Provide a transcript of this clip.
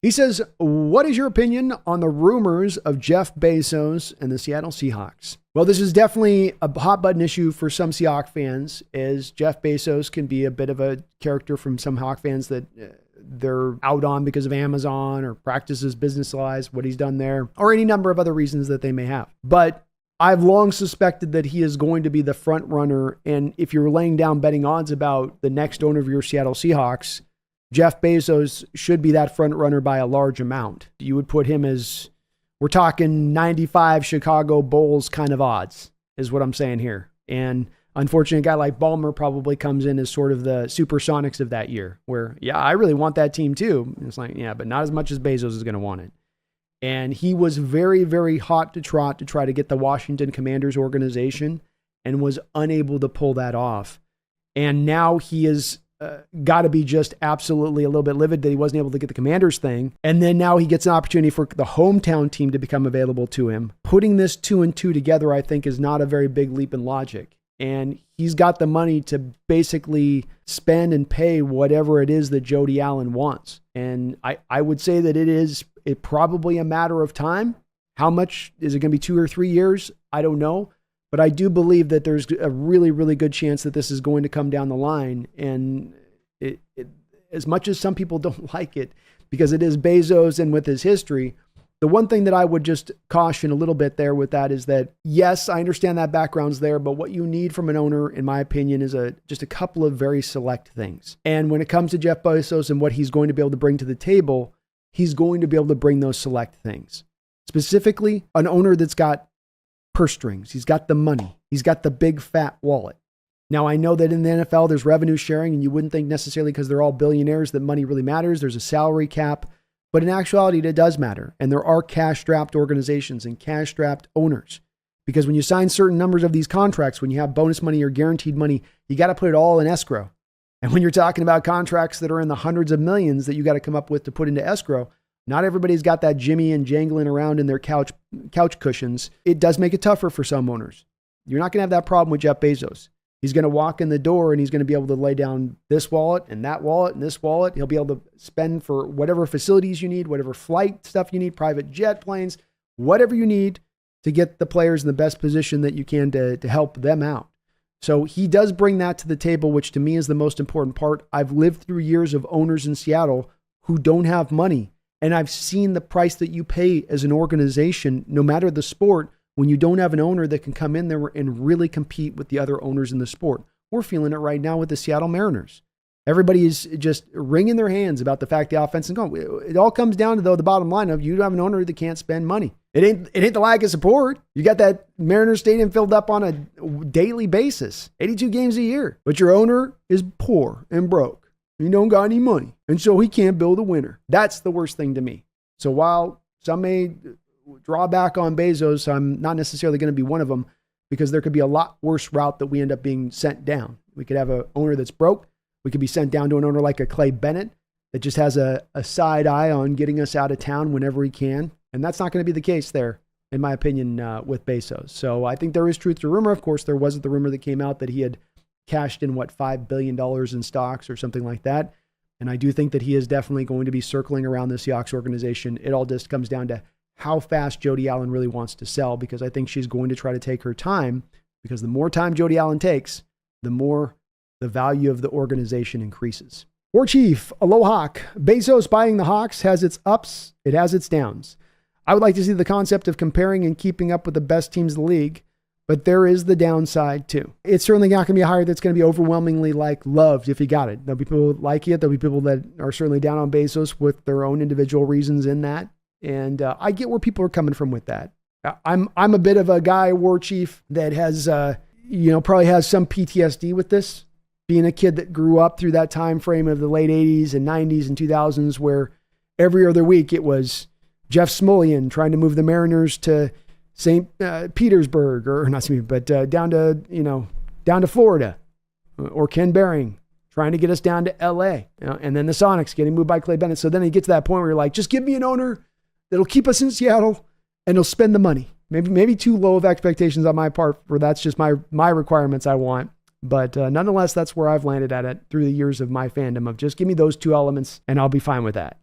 He says, what is your opinion on the rumors of Jeff Bezos and the Seattle Seahawks? Well, this is definitely a hot button issue for some Seahawks fans, as Jeff Bezos can be a bit of a character from some Hawk fans that they're out on because of Amazon or practices business lies, what he's done there, or any number of other reasons that they may have. But I've long suspected that he is going to be the front runner. And if you're laying down betting odds about the next owner of your Seattle Seahawks, Jeff Bezos should be that front runner by a large amount. You would put him as, we're talking 95 Chicago Bulls kind of odds, is what I'm saying here. And unfortunately, a guy like Ballmer probably comes in as sort of the Supersonics of that year, where, yeah, I really want that team too. It's like, yeah, but not as much as Bezos is going to want it. And he was very, very hot to trot to try to get the Washington Commanders organization and was unable to pull that off. And now he is got to be just absolutely a little bit livid that he wasn't able to get the Commanders thing. And then now he gets an opportunity for the hometown team to become available to him. Putting this 2 and 2 together, I think, is not a very big leap in logic. And he's got the money to basically spend and pay whatever it is that Jody Allen wants. And I would say that it probably a matter of time. How much is it going to be, 2 or 3 years? I don't know. But I do believe that there's a really, really good chance that this is going to come down the line. And as much as some people don't like it, because it is Bezos and with his history, the one thing that I would just caution a little bit there with that is that, yes, I understand that background's there, but what you need from an owner, in my opinion, is just a couple of very select things. And when it comes to Jeff Bezos and what he's going to be able to bring to the table, he's going to be able to bring those select things. Specifically, an owner that's got purse strings. He's got the money. He's got the big fat wallet. Now, I know that in the NFL, there's revenue sharing, and you wouldn't think necessarily because they're all billionaires that money really matters. There's a salary cap. But in actuality, it does matter. And there are cash-strapped organizations and cash-strapped owners. Because when you sign certain numbers of these contracts, when you have bonus money or guaranteed money, you got to put it all in escrow. And when you're talking about contracts that are in the hundreds of millions that you got to come up with to put into escrow, not everybody's got that Jimmy and jangling around in their couch cushions. It does make it tougher for some owners. You're not going to have that problem with Jeff Bezos. He's going to walk in the door and he's going to be able to lay down this wallet and that wallet and this wallet. He'll be able to spend for whatever facilities you need, whatever flight stuff you need, private jet planes, whatever you need to get the players in the best position that you can to help them out. So he does bring that to the table, which to me is the most important part. I've lived through years of owners in Seattle who don't have money. And I've seen the price that you pay as an organization, no matter the sport, when you don't have an owner that can come in there and really compete with the other owners in the sport. We're feeling it right now with the Seattle Mariners. Everybody is just wringing their hands about the fact the offense is going. It all comes down to, though, the bottom line of you have an owner that can't spend money. It ain't the lack of support. You got that Mariners stadium filled up on a daily basis, 82 games a year. But your owner is poor and broke. He don't got any money. And so he can't build a winner. That's the worst thing to me. So while some may draw back on Bezos, I'm not necessarily going to be one of them, because there could be a lot worse route that we end up being sent down. We could have an owner that's broke. We could be sent down to an owner like a Clay Bennett that just has a side eye on getting us out of town whenever he can. And that's not going to be the case there, in my opinion, with Bezos. So I think there is truth to rumor. Of course, there wasn't the rumor that came out that he had cashed in, $5 billion in stocks or something like that. And I do think that he is definitely going to be circling around the Seahawks organization. It all just comes down to how fast Jody Allen really wants to sell, because I think she's going to try to take her time, because the more time Jody Allen takes, the more the value of the organization increases. War Chief, aloha. Bezos buying the Hawks has its ups, it has its downs. I would like to see the concept of comparing and keeping up with the best teams in the league, but there is the downside too. It's certainly not going to be a hire that's going to be overwhelmingly loved if he got it. There'll be people that like it. There'll be people that are certainly down on Bezos with their own individual reasons in that. And I get where people are coming from with that. I'm a bit of a guy, War Chief, that has, probably has some PTSD with this. Being a kid that grew up through that time frame of the late 80s and 90s and 2000s, where every other week it was Jeff Smullian trying to move the Mariners to St. Petersburg, or not St. but down to Florida, or Ken Behring trying to get us down to LA, and then the Sonics getting moved by Clay Bennett. So then you get to that point where you're like, just give me an owner that'll keep us in Seattle and he'll spend the money. Maybe too low of expectations on my part, where that's just my requirements I want. But nonetheless, that's where I've landed at it through the years of my fandom of just give me those two elements and I'll be fine with that.